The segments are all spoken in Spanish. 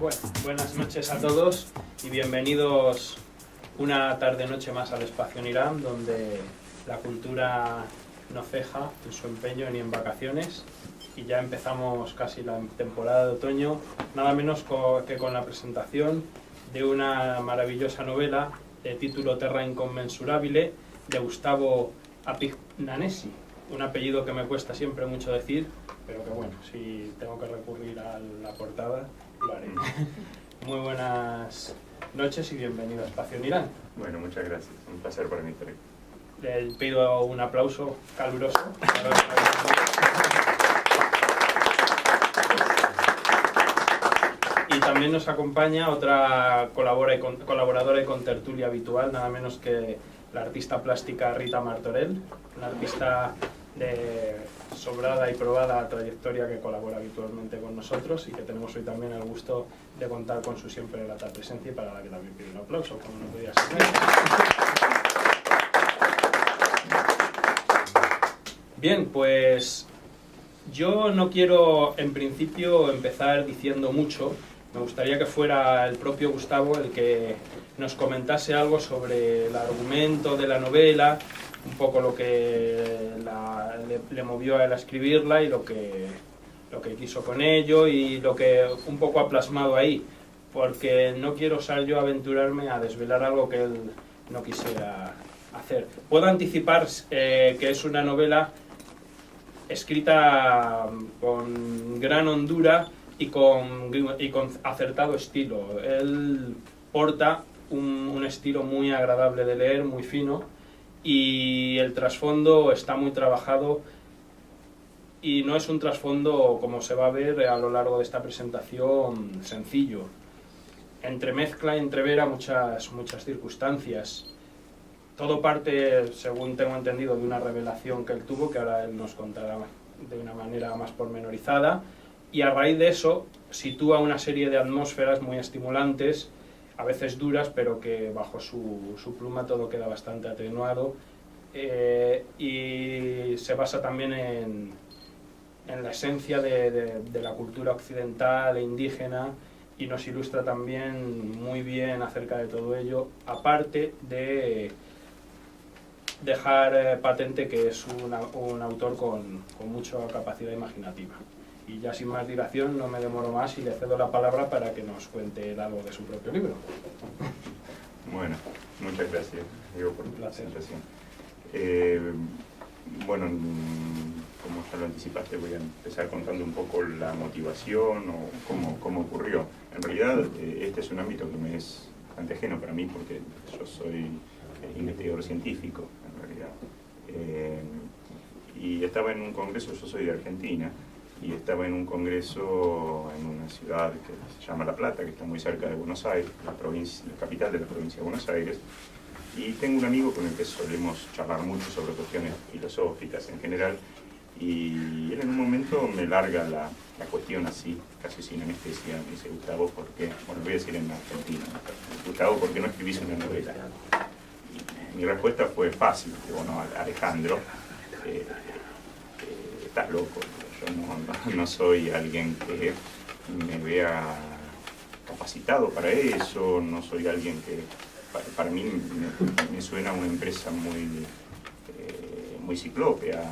Bueno, buenas noches a todos y bienvenidos una tarde-noche más al Espacio en Irán, donde la cultura no ceja en su empeño ni en vacaciones, y ya empezamos casi la temporada de otoño, nada menos que con la presentación de una maravillosa novela de título Terra Inconmensurabile de Gustavo Apignanesi, un apellido que me cuesta siempre mucho decir, pero que bueno, si tengo que recurrir a la portada, lo haré. Muy buenas noches y bienvenido a Espacio en Irán. Bueno, muchas gracias. Un placer para mí estar aquí. Le pido un aplauso caluroso. Y también nos acompaña otra colaboradora y contertulia habitual, nada menos que la artista plástica Rita Martorell, una artista de sobrada y probada trayectoria que colabora habitualmente con nosotros y que tenemos hoy también el gusto de contar con su siempre grata presencia y para la que también pido un aplauso, como no podía ser. Bien, pues yo no quiero en principio empezar diciendo mucho. Me gustaría que fuera el propio Gustavo el que nos comentase algo sobre el argumento de la novela, un poco lo que le movió a él a escribirla y lo que quiso con ello y lo que un poco ha plasmado ahí, porque no quiero osar yo aventurarme a desvelar algo que él no quisiera hacer. Puedo anticipar que es una novela escrita con gran hondura y con acertado estilo. Él porta un estilo muy agradable de leer, muy fino, y el trasfondo está muy trabajado y no es un trasfondo, como se va a ver a lo largo de esta presentación, sencillo. Entremezcla y entrevera muchas circunstancias. Todo parte, según tengo entendido, de una revelación que él tuvo, que ahora él nos contará de una manera más pormenorizada, y a raíz de eso sitúa una serie de atmósferas muy estimulantes, a veces duras, pero que bajo su pluma todo queda bastante atenuado, y se basa también en la esencia de la cultura occidental e indígena, y nos ilustra también muy bien acerca de todo ello, aparte de dejar patente que es un autor con mucha capacidad imaginativa. Y ya sin más dilación no me demoro más y le cedo la palabra para que nos cuente algo de su propio libro. Bueno, muchas gracias, Diego, por tu presentación. Bueno, como ya lo anticipaste, voy a empezar contando un poco la motivación o cómo ocurrió. En realidad, este es un ámbito que me es bastante ajeno para mí porque yo soy investigador científico, en realidad. Y estaba en un congreso, yo soy de Argentina, y estaba en un congreso en una ciudad que se llama La Plata, que está muy cerca de Buenos Aires, la capital de la provincia de Buenos Aires, y tengo un amigo con el que solemos charlar mucho sobre cuestiones filosóficas en general, y él en un momento me larga la cuestión así, casi sin anestesia, me dice: Gustavo, ¿por qué? Bueno, voy a decir en argentino, Gustavo, ¿por qué no escribís una novela? Y mi respuesta fue fácil, digo: bueno, Alejandro, estás loco. Yo no soy alguien que me vea capacitado para eso, no soy alguien que... Para mí me suena una empresa muy ciclópea.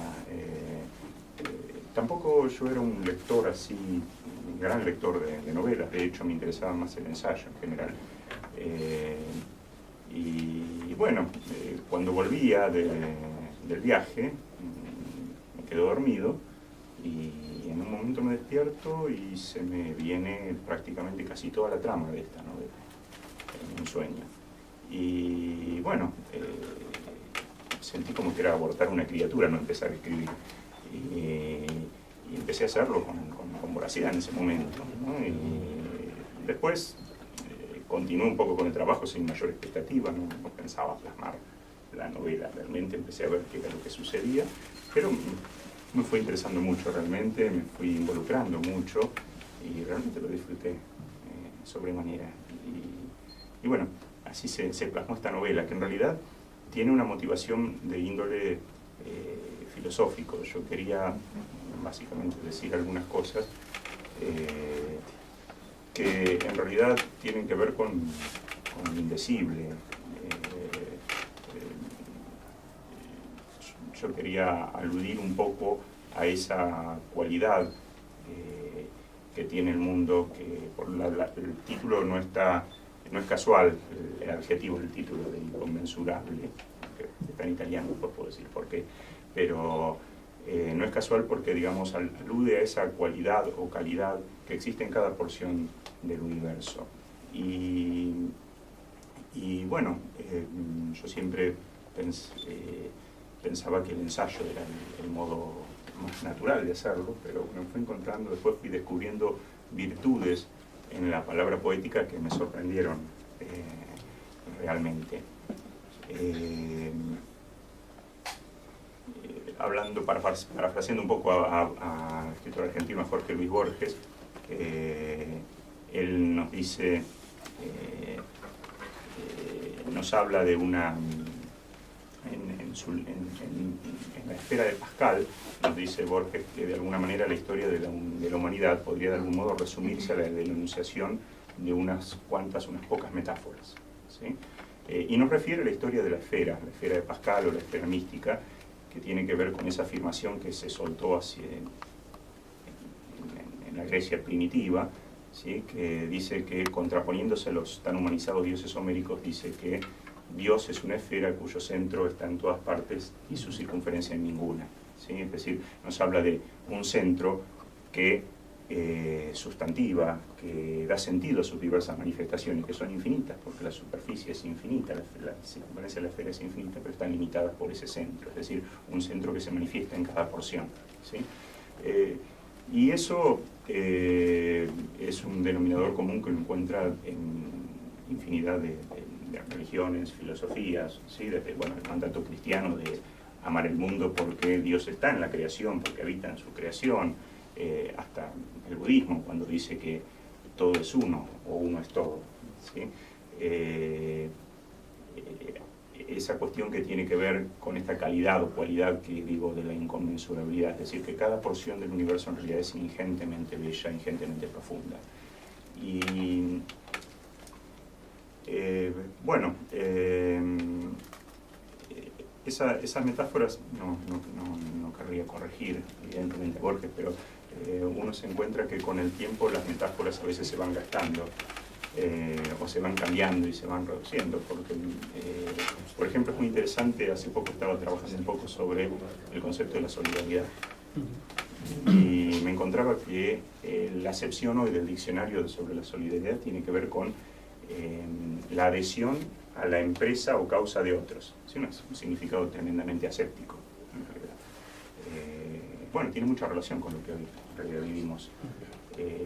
Tampoco yo era un lector así, un gran lector de novelas, de hecho me interesaba más el ensayo en general. Y bueno, cuando volvía del viaje, me quedo dormido, y en un momento me despierto y se me viene prácticamente casi toda la trama de esta novela, en un sueño. Y bueno, sentí como que era abortar una criatura, no empezar a escribir. Y empecé a hacerlo con voracidad en ese momento, ¿no? Y después continué un poco con el trabajo sin mayor expectativa, no pensaba plasmar la novela, realmente empecé a ver qué era lo que sucedía, pero me fue interesando mucho realmente, me fui involucrando mucho y realmente lo disfruté sobremanera. Y bueno, así se plasmó esta novela, que en realidad tiene una motivación de índole filosófico. Yo quería básicamente decir algunas cosas que en realidad tienen que ver con lo indecible. Yo quería aludir un poco a esa cualidad que tiene el mundo, que por el título no es casual, el adjetivo del título de inconmensurable, que está en italiano, pues puedo decir por qué, pero no es casual porque, digamos, alude a esa cualidad o calidad que existe en cada porción del universo. Y bueno, yo siempre pensaba que el ensayo era el modo más natural de hacerlo, pero me fui encontrando, después fui descubriendo virtudes en la palabra poética que me sorprendieron realmente. Parafraseando un poco al escritor argentino, a Jorge Luis Borges, él nos dice, nos habla de una, en la esfera de Pascal, nos dice Borges que de alguna manera la historia de la humanidad podría de algún modo resumirse a la enunciación de unas pocas metáforas, ¿sí? Y nos refiere a la historia de la esfera de Pascal o la esfera mística, que tiene que ver con esa afirmación que se soltó en la Grecia primitiva, ¿sí? Que dice que, contraponiéndose a los tan humanizados dioses homéricos, dice que Dios es una esfera cuyo centro está en todas partes y su circunferencia en ninguna, ¿sí? Es decir, nos habla de un centro que sustantiva, que da sentido a sus diversas manifestaciones, que son infinitas, porque la superficie es infinita, la circunferencia de la esfera es infinita, pero están limitadas por ese centro, es decir, un centro que se manifiesta en cada porción, ¿sí? Y eso es un denominador común que uno encuentra en infinidad de religiones, filosofías, ¿sí? Desde el mandato cristiano de amar el mundo porque Dios está en la creación, porque habita en su creación, hasta el budismo, cuando dice que todo es uno, o uno es todo, ¿sí? Esa cuestión que tiene que ver con esta calidad o cualidad que digo de la inconmensurabilidad, es decir, que cada porción del universo en realidad es ingentemente bella, ingentemente profunda. Y esas metáforas no querría corregir, evidentemente, a Borges, pero uno se encuentra que con el tiempo las metáforas a veces se van gastando, o se van cambiando y se van reduciendo, porque, por ejemplo, es muy interesante, hace poco estaba trabajando un poco sobre el concepto de la solidaridad, y me encontraba que la acepción hoy del diccionario sobre la solidaridad tiene que ver con la adhesión a la empresa o causa de otros, ¿sí? Un significado tremendamente aséptico, en realidad. Bueno, tiene mucha relación con lo que hoy en realidad vivimos.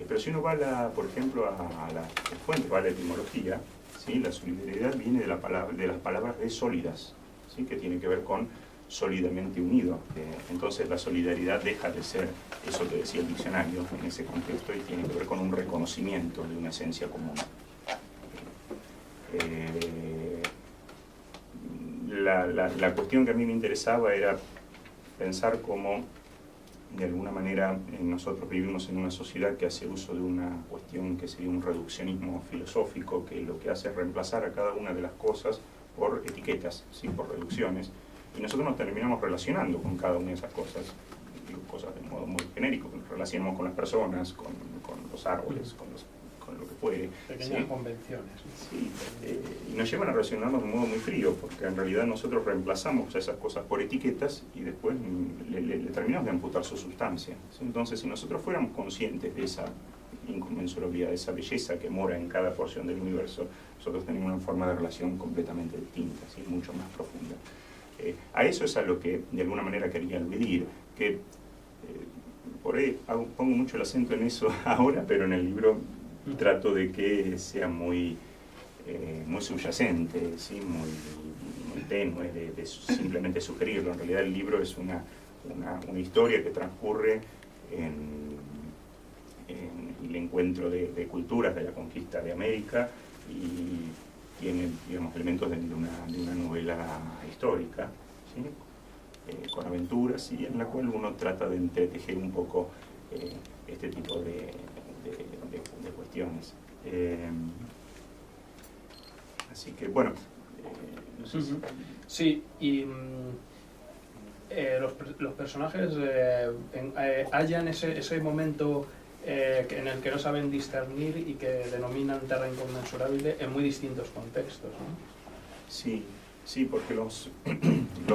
Pero si uno va, por ejemplo, a la fuente, va a la etimología, ¿sí? La solidaridad viene de las palabras de sólidas, ¿sí? Que tiene que ver con sólidamente unido. Entonces la solidaridad deja de ser eso que decía el diccionario en ese contexto y tiene que ver con un reconocimiento de una esencia común. La cuestión que a mí me interesaba era pensar cómo, de alguna manera, nosotros vivimos en una sociedad que hace uso de una cuestión que sería un reduccionismo filosófico, que lo que hace es reemplazar a cada una de las cosas por etiquetas, ¿sí? Por reducciones, y nosotros nos terminamos relacionando con cada una de esas cosas, digo, cosas de modo muy genérico, nos relacionamos con las personas, con los árboles, con lo que fuere. Pequeñas, ¿sí? Convenciones. Sí, y nos llevan a relacionarnos de un modo muy frío, porque en realidad nosotros reemplazamos a esas cosas por etiquetas y después le terminamos de amputar su sustancia, ¿sí? Entonces, si nosotros fuéramos conscientes de esa inconmensurabilidad, de esa belleza que mora en cada porción del universo, nosotros tenemos una forma de relación completamente distinta, ¿sí? Mucho más profunda. A eso es a lo que de alguna manera quería aludir, que por ahí pongo mucho el acento en eso ahora, pero en el libro trato de que sea muy subyacente, ¿sí? muy tenue, de simplemente sugerirlo. En realidad el libro es una historia que transcurre en el encuentro de culturas, de la conquista de América, y tiene, digamos, elementos de una novela histórica, ¿sí? Con aventuras, y en la cual uno trata de entretejer un poco este tipo de cuestiones. cuestiones. Así que, bueno, no sé si... Sí, y los personajes hallan ese momento en el que no saben discernir y que denominan terra inconmensurable en muy distintos contextos, ¿no? Sí, sí, porque los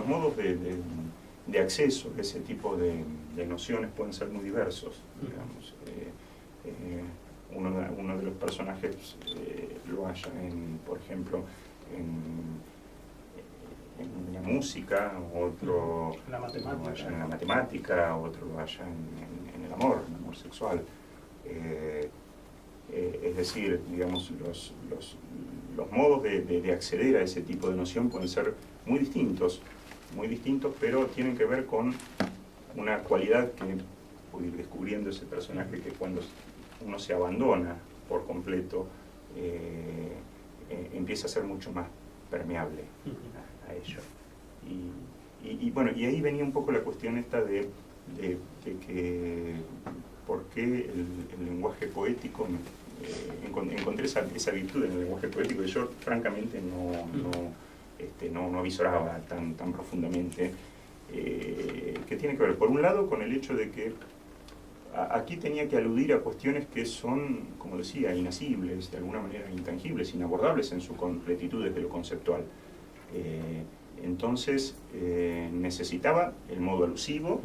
modos de acceso a ese tipo de nociones pueden ser muy diversos, digamos. Uno de los personajes lo halla por ejemplo, en la música, otro la matemática. lo halla en la matemática, otro lo halla en el amor sexual. Es decir, digamos, los modos de acceder a ese tipo de noción pueden ser muy distintos, pero tienen que ver con una cualidad que puede ir descubriendo ese personaje, que cuando uno se abandona por completo, empieza a ser mucho más permeable a ello. Y bueno, y ahí venía un poco la cuestión esta de que por qué el lenguaje poético, encontré esa virtud en el lenguaje poético que yo francamente no avisoraba tan profundamente, que tiene que ver, por un lado, con el hecho de que aquí tenía que aludir a cuestiones que son, como decía, inasibles, de alguna manera intangibles, inabordables en su completitud desde lo conceptual. Entonces necesitaba el modo alusivo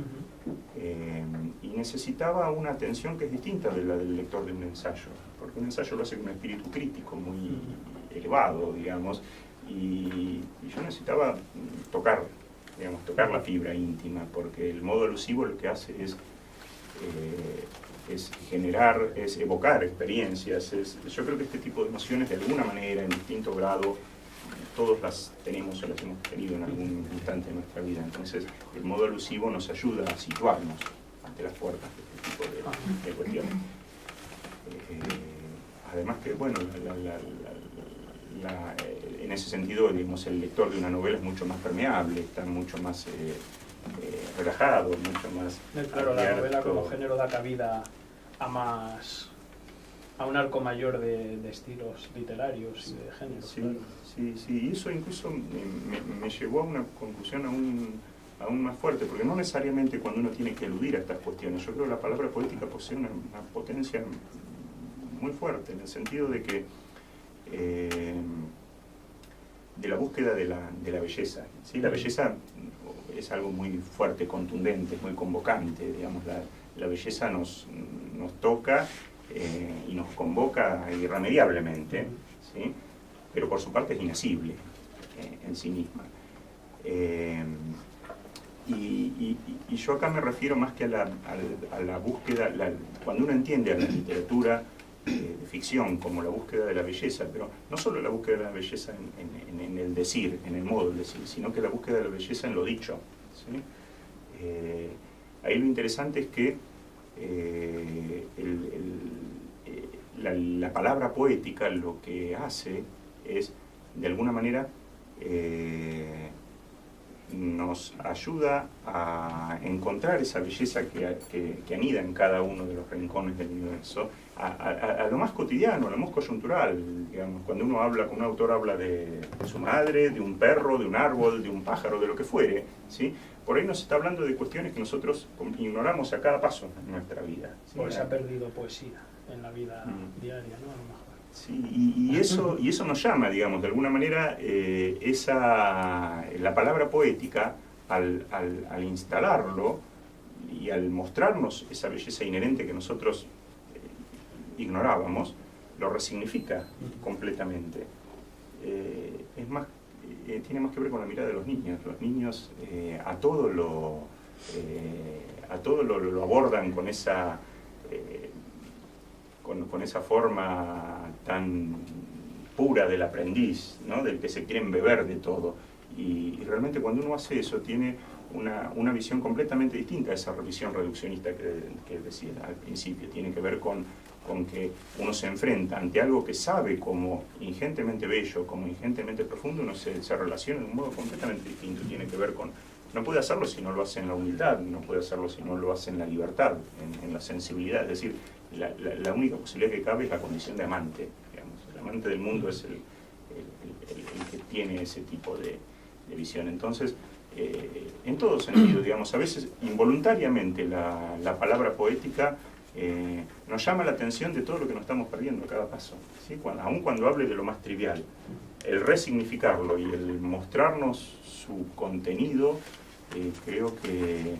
y necesitaba una atención que es distinta de la del lector de un ensayo, porque un ensayo lo hace con un espíritu crítico muy elevado, digamos, y yo necesitaba tocar la fibra íntima, porque el modo alusivo lo que hace es generar, es evocar experiencias. Yo creo que este tipo de emociones, de alguna manera, en distinto grado, todos las tenemos o las hemos tenido en algún instante de nuestra vida. Entonces, el modo alusivo nos ayuda a situarnos ante las puertas de este tipo de cuestiones. Además que, bueno, en ese sentido, digamos, el lector de una novela es mucho más permeable, está mucho más relajado, mucho más... Claro, la novela como género da cabida a un arco mayor de estilos literarios y de géneros. Sí, claro. sí, y eso incluso me llevó a una conclusión aún más fuerte, porque no necesariamente cuando uno tiene que eludir a estas cuestiones, yo creo que la palabra poética posee una potencia muy fuerte, en el sentido de que de la búsqueda de la belleza. ¿Sí? La belleza es algo muy fuerte, contundente, muy convocante, digamos, la belleza nos toca y nos convoca irremediablemente, ¿sí? Pero por su parte es inasible en sí misma. Y yo acá me refiero más que a la búsqueda, cuando uno entiende a la literatura de ficción como la búsqueda de la belleza, pero no solo la búsqueda de la belleza en el decir, en el modo de decir, sino que la búsqueda de la belleza en lo dicho, ¿sí? Ahí lo interesante es que la palabra poética lo que hace es, de alguna manera, nos ayuda a encontrar esa belleza que anida en cada uno de los rincones del universo, a lo más cotidiano, a lo más coyuntural, digamos, cuando un autor habla de su madre, de un perro, de un árbol, de un pájaro, de lo que fuere, ¿sí? Por ahí nos está hablando de cuestiones que nosotros ignoramos a cada paso en nuestra vida, ¿sí? Porque se ha perdido poesía en la vida diaria, ¿no? A lo mejor. Sí, y eso nos llama, digamos, de alguna manera, la palabra poética, al instalarlo y al mostrarnos esa belleza inherente que nosotros ignorábamos, lo resignifica completamente. Es más, tiene más que ver con la mirada de los niños. Los niños a todo lo abordan con esa forma tan pura del aprendiz, ¿no? Del que se quieren beber de todo. Y realmente cuando uno hace eso tiene una visión completamente distinta a esa visión reduccionista que decía al principio. Tiene que ver con que uno se enfrenta ante algo que sabe como ingentemente bello, como ingentemente profundo, uno se relaciona de un modo completamente distinto. Tiene que ver con... No puede hacerlo si no lo hace en la humildad, no puede hacerlo si no lo hace en la libertad, en la sensibilidad. Es decir, la única posibilidad que cabe es la condición de amante, digamos. El amante del mundo es el que tiene ese tipo de visión. Entonces, en todo sentido, digamos, a veces involuntariamente la palabra poética nos llama la atención de todo lo que nos estamos perdiendo a cada paso, ¿sí? Aun cuando hable de lo más trivial, el resignificarlo y el mostrarnos su contenido, creo que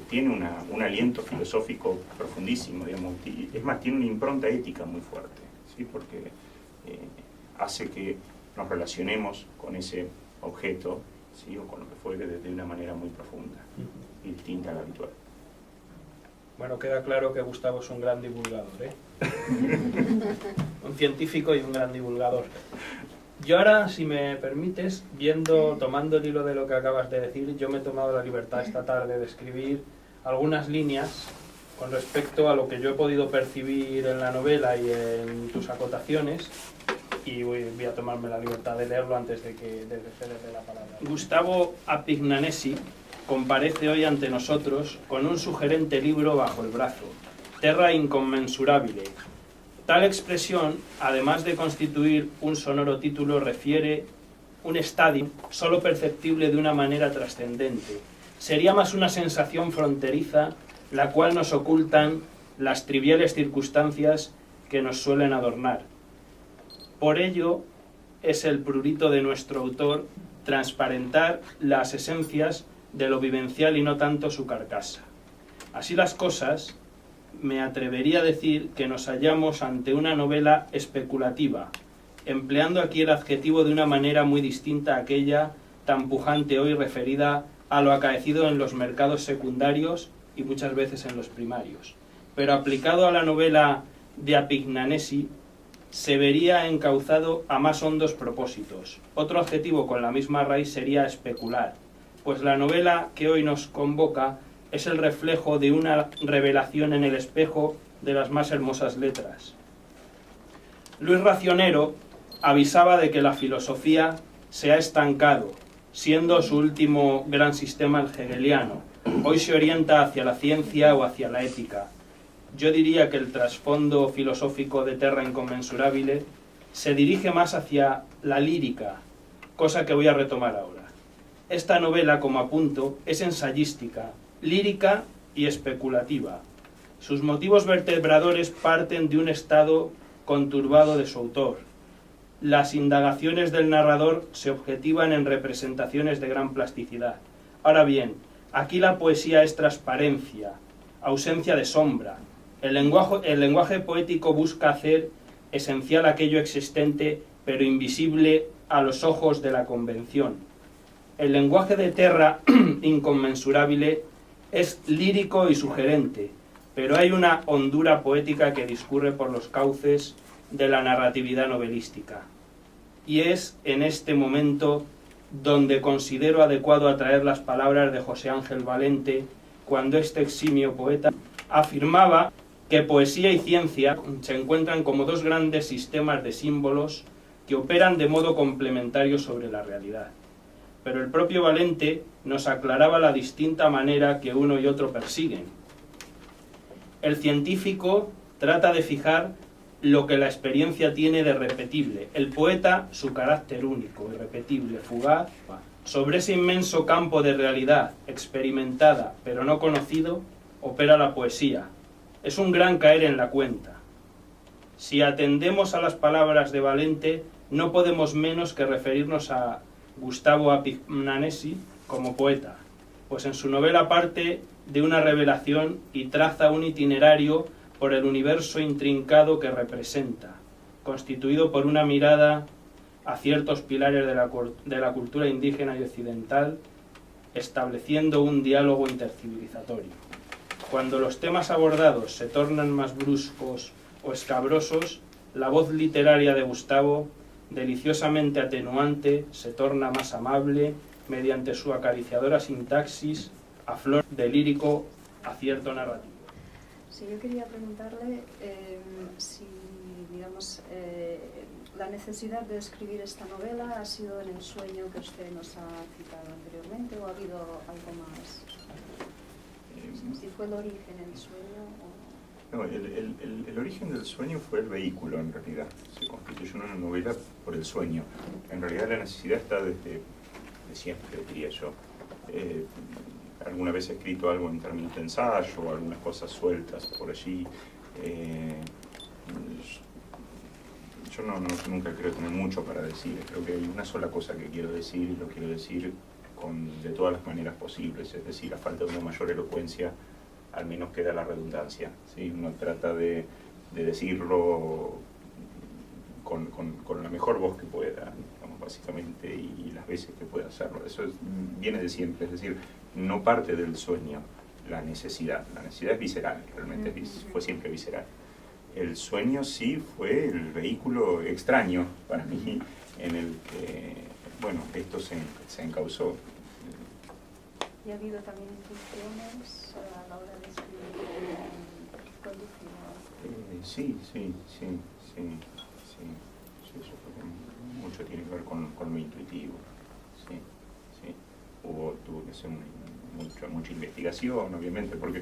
tiene un aliento filosófico profundísimo, digamos, y es más, tiene una impronta ética muy fuerte, ¿sí? Porque hace que nos relacionemos con ese objeto, ¿sí? O con lo que fuere de una manera muy profunda y distinta a la habitual. Bueno, queda claro que Gustavo es un gran divulgador, ¿eh? Un científico y un gran divulgador. Yo ahora, si me permites, tomando el hilo de lo que acabas de decir, yo me he tomado la libertad esta tarde de escribir algunas líneas con respecto a lo que yo he podido percibir en la novela y en tus acotaciones, y voy a tomarme la libertad de leerlo antes de cederle la palabra. Gustavo Apignanesi comparece hoy ante nosotros con un sugerente libro bajo el brazo, Terra Incommensurabile. Tal expresión, además de constituir un sonoro título, refiere un estadio solo perceptible de una manera trascendente. Sería más una sensación fronteriza, la cual nos ocultan las triviales circunstancias que nos suelen adornar. Por ello, es el prurito de nuestro autor transparentar las esencias de lo vivencial y no tanto su carcasa. Así las cosas, me atrevería a decir que nos hallamos ante una novela especulativa, empleando aquí el adjetivo de una manera muy distinta a aquella tan pujante hoy referida a lo acaecido en los mercados secundarios y muchas veces en los primarios. Pero aplicado a la novela de Apignanesi, se vería encauzado a más hondos propósitos. Otro adjetivo con la misma raíz sería especular, pues la novela que hoy nos convoca es el reflejo de una revelación en el espejo de las más hermosas letras. Luis Racionero avisaba de que la filosofía se ha estancado, siendo su último gran sistema el hegeliano. Hoy se orienta hacia la ciencia o hacia la ética. Yo diría que el trasfondo filosófico de Terra Incommensurabile se dirige más hacia la lírica, cosa que voy a retomar ahora. Esta novela, como apunto, es ensayística, lírica y especulativa. Sus motivos vertebradores parten de un estado conturbado de su autor. Las indagaciones del narrador se objetivan en representaciones de gran plasticidad. Ahora bien, aquí la poesía es transparencia, ausencia de sombra. El lenguaje poético busca hacer esencial aquello existente, pero invisible a los ojos de la convención. El lenguaje de Terra Incommensurabile es lírico y sugerente, pero hay una hondura poética que discurre por los cauces de la narratividad novelística. Y es en este momento donde considero adecuado atraer las palabras de José Ángel Valente, cuando este eximio poeta afirmaba que poesía y ciencia se encuentran como dos grandes sistemas de símbolos que operan de modo complementario sobre la realidad. Pero el propio Valente nos aclaraba la distinta manera que uno y otro persiguen. El científico trata de fijar lo que la experiencia tiene de repetible, el poeta su carácter único, irrepetible, fugaz. Sobre ese inmenso campo de realidad, experimentada pero no conocido, opera la poesía. Es un gran caer en la cuenta. Si atendemos a las palabras de Valente, no podemos menos que referirnos a Gustavo Apignanesi como poeta, pues en su novela parte de una revelación y traza un itinerario por el universo intrincado que representa, constituido por una mirada a ciertos pilares de la cultura indígena y occidental, estableciendo un diálogo intercivilizatorio. Cuando los temas abordados se tornan más bruscos o escabrosos, la voz literaria de Gustavo, deliciosamente atenuante, se torna más amable mediante su acariciadora sintaxis a flor de lírico acierto narrativo. Sí, yo quería preguntarle si, digamos, la necesidad de escribir esta novela ha sido en el sueño que usted nos ha citado anteriormente o ha habido algo más. Si fue el origen el sueño o... No, el origen del sueño fue el vehículo, en realidad. Se constituyó en una novela por el sueño. En realidad la necesidad está desde siempre, diría yo. Alguna vez he escrito algo en términos de ensayo, algunas cosas sueltas por allí. Yo nunca creo tener mucho para decir. Creo que hay una sola cosa que quiero decir y lo quiero decir de todas las maneras posibles. Es decir, a falta de una mayor elocuencia, al menos queda la redundancia, ¿sí? Uno trata de decirlo con la mejor voz que pueda, digamos, básicamente, y las veces que pueda hacerlo. Eso viene de siempre, es decir, no parte del sueño la necesidad. La necesidad es visceral, realmente fue siempre visceral. El sueño sí fue el vehículo extraño para mí en el que, bueno, esto se encauzó. ¿Y ha habido también intuiciones a la hora de escribir conducido? Sí, eso mucho tiene que ver con lo intuitivo. Sí. Tuvo que hacer mucha investigación, obviamente, porque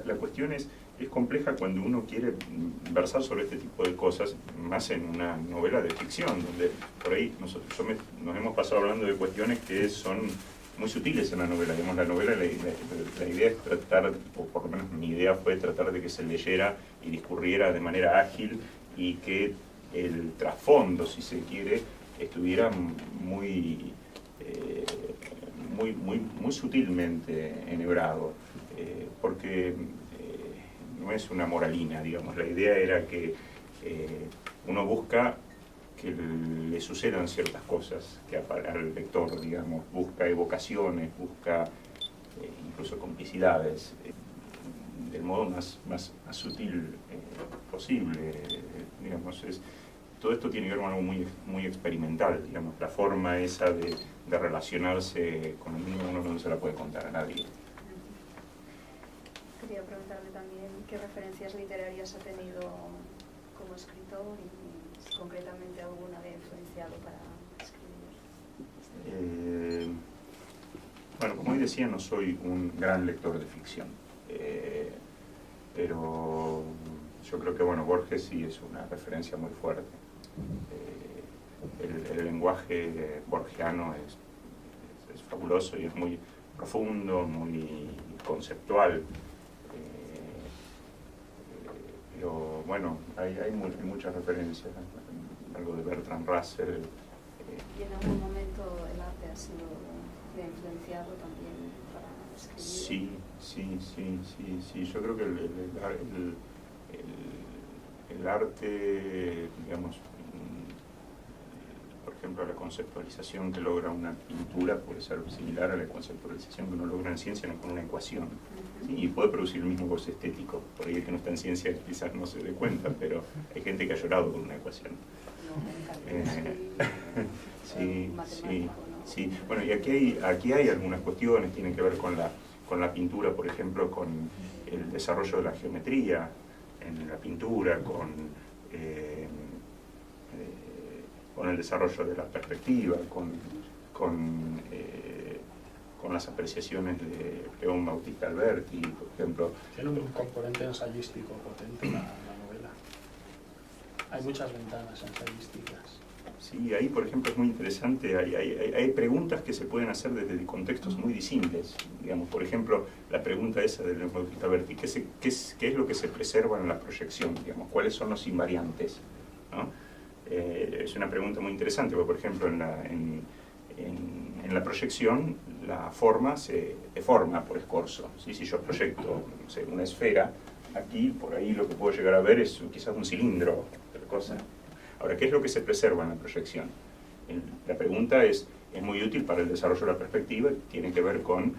la cuestión es compleja cuando uno quiere versar sobre este tipo de cosas, más en una novela de ficción, donde por ahí nosotros nos hemos pasado hablando de cuestiones que son muy sutiles en la novela. Digamos, la novela, la idea es tratar, o por lo menos mi idea fue tratar de que se leyera y discurriera de manera ágil y que el trasfondo, si se quiere, estuviera muy sutilmente enhebrado, porque no es una moralina, digamos. La idea era que uno busca que le sucedan ciertas cosas que al lector, digamos, busca evocaciones, busca incluso complicidades, del modo más sutil posible, digamos. Todo esto tiene que ver con algo muy experimental, digamos, la forma esa de relacionarse con el mundo, uno no se la puede contar a nadie. Quería preguntarle también qué referencias literarias ha tenido como escritor y si concretamente alguna le ha influenciado para escribir. Bueno, como hoy decía, no soy un gran lector de ficción, pero yo creo que, bueno, Borges sí es una referencia muy fuerte. El lenguaje borgiano es fabuloso y es muy profundo, muy conceptual. Pero bueno, hay muchas referencias, algo de Bertrand Russell. ¿Y en algún momento el arte le ha influenciado también para escribir? Sí. Yo creo que el arte, digamos, por ejemplo, la conceptualización que logra una pintura puede ser similar a la conceptualización que uno logra en ciencia con una ecuación. ¿Sí? Y puede producir el mismo goce estético. Por ahí el que no está en ciencia quizás no se dé cuenta, pero hay gente que ha llorado con una ecuación. Sí. Bueno, y aquí hay algunas cuestiones, tienen que ver con la pintura, por ejemplo, con el desarrollo de la geometría en la pintura, con el desarrollo de la perspectiva, con las apreciaciones de León Bautista Alberti, por ejemplo. Tiene un componente ensayístico potente la novela. Hay muchas ventanas ensayísticas. Sí, ahí, por ejemplo, es muy interesante, hay preguntas que se pueden hacer desde contextos muy disímiles. Digamos, por ejemplo, la pregunta esa de León Bautista Alberti, ¿qué es lo que se preserva en la proyección? Digamos, ¿cuáles son los invariantes? ¿No? Es una pregunta muy interesante, porque, por ejemplo, en la proyección la forma se deforma por escorzo. ¿Sí? Si yo proyecto, no sé, una esfera, aquí, por ahí lo que puedo llegar a ver es quizás un cilindro, otra cosa. Ahora, ¿qué es lo que se preserva en la proyección? La pregunta es muy útil para el desarrollo de la perspectiva, tiene que ver con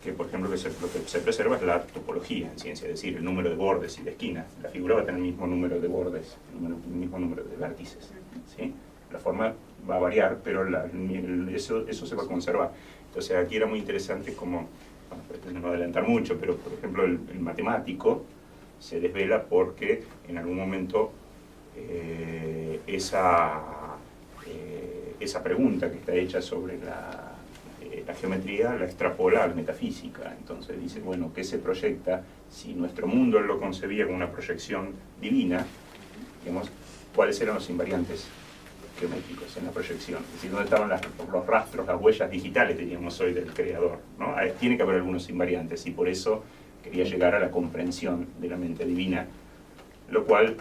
que, por ejemplo, lo que se preserva es la topología en ciencia, es decir, el número de bordes y de esquinas. La figura va a tener el mismo número de bordes, el mismo número de vértices. ¿Sí? La forma va a variar, pero eso se va a conservar. Entonces, aquí era muy interesante como, bueno, pretendo no adelantar mucho, pero, por ejemplo, el matemático se desvela porque en algún momento esa pregunta que está hecha sobre la geometría la extrapola a la metafísica. Entonces dice, bueno, ¿qué se proyecta? Si nuestro mundo él lo concebía como una proyección divina, digamos, ¿cuáles eran los invariantes geométricos en la proyección? Es decir, ¿dónde estaban los rastros, las huellas digitales, diríamos hoy, del creador, ¿no? Tiene que haber algunos invariantes, y por eso quería llegar a la comprensión de la mente divina, lo cual,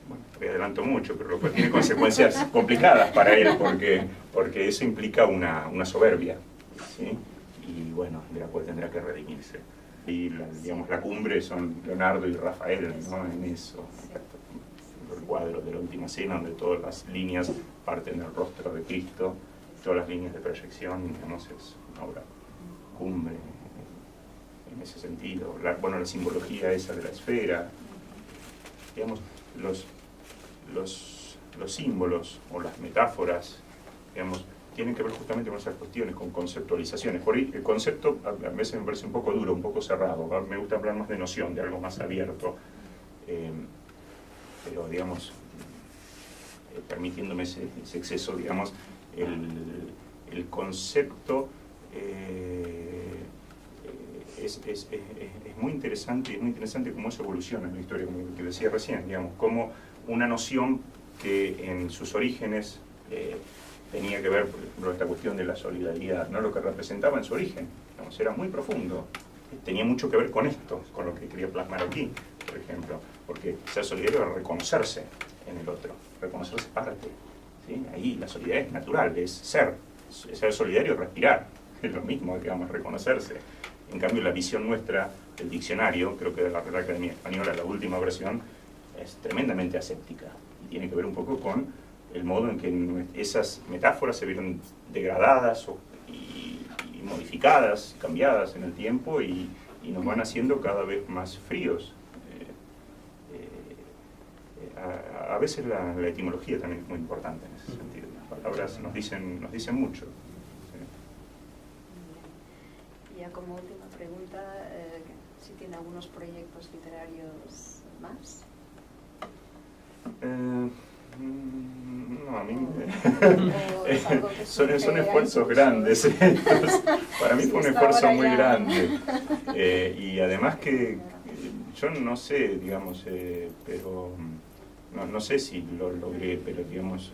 bueno, me adelanto mucho, pero lo cual tiene consecuencias complicadas para él, porque eso implica una soberbia, ¿sí? Y bueno, de la cual tendrá que redimirse. Y digamos, la cumbre son Leonardo y Rafael, ¿no? En eso, el cuadro de la Última Cena, donde todas las líneas parten del rostro de Cristo, todas las líneas de proyección, digamos, es una obra cumbre en ese sentido. La simbología esa de la esfera, digamos, los símbolos o las metáforas, digamos, tienen que ver justamente con esas cuestiones, con conceptualizaciones. Por ahí el concepto a veces me parece un poco duro, un poco cerrado. Me gusta hablar más de noción, de algo más abierto. Pero, digamos, permitiéndome ese exceso, digamos, el concepto es muy interesante, cómo eso evoluciona en la historia, como que decía recién, digamos, como una noción que en sus orígenes tenía que ver, por ejemplo, esta cuestión de la solidaridad, ¿no? Lo que representaba en su origen, digamos, era muy profundo, tenía mucho que ver con esto, con lo que quería plasmar aquí, por ejemplo, porque ser solidario es reconocerse en el otro, reconocerse parte, ¿sí? Ahí la solidaridad es natural, es ser solidario es respirar, es lo mismo que vamos a reconocerse. En cambio, la visión nuestra del diccionario, creo que de la Real Academia Española, la última versión, es tremendamente aséptica, y tiene que ver un poco con el modo en que esas metáforas se vieron degradadas y modificadas, cambiadas en el tiempo, y nos van haciendo cada vez más fríos. A veces la etimología también es muy importante en ese sentido. Las palabras nos dicen mucho. Y ya como última pregunta, si tiene algunos proyectos literarios más. No, a mí son esfuerzos grandes. Entonces, para mí fue un esfuerzo muy grande. Y además que yo no sé, digamos, pero no sé si lo logré, pero digamos,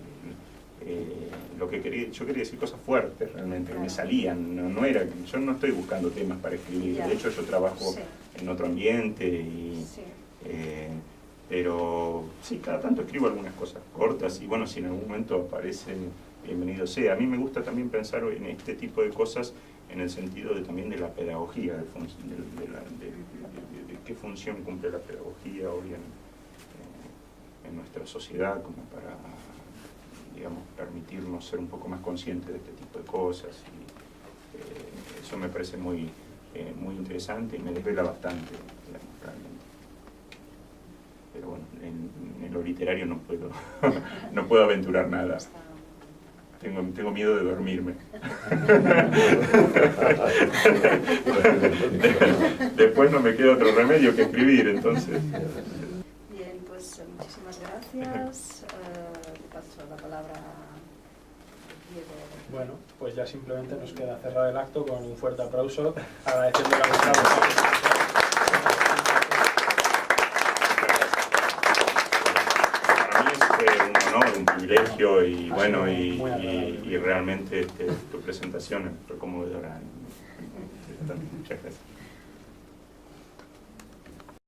lo que yo quería decir cosas fuertes realmente, que me salían, no era, yo no estoy buscando temas para escribir, de hecho yo trabajo en otro ambiente, pero sí, cada tanto escribo algunas cosas cortas, y bueno, si en algún momento aparecen, bienvenido sea. A mí me gusta también pensar en este tipo de cosas en el sentido también de la pedagogía, de qué función cumple la pedagogía hoy en nuestra sociedad, como para, digamos, permitirnos ser un poco más conscientes de este tipo de cosas. Y eso me parece muy interesante y me desvela bastante, digamos, realmente. Pero bueno, en lo literario no puedo aventurar nada. Tengo miedo de dormirme. Después no me queda otro remedio que escribir, entonces. Bien, pues muchísimas gracias. Le paso la palabra a Diego. Bueno, pues ya simplemente nos queda cerrar el acto con un fuerte aplauso, agradeciéndole a vuestra voz. Un privilegio, y bueno, y realmente tu presentación fue conmovedora. Muchas gracias.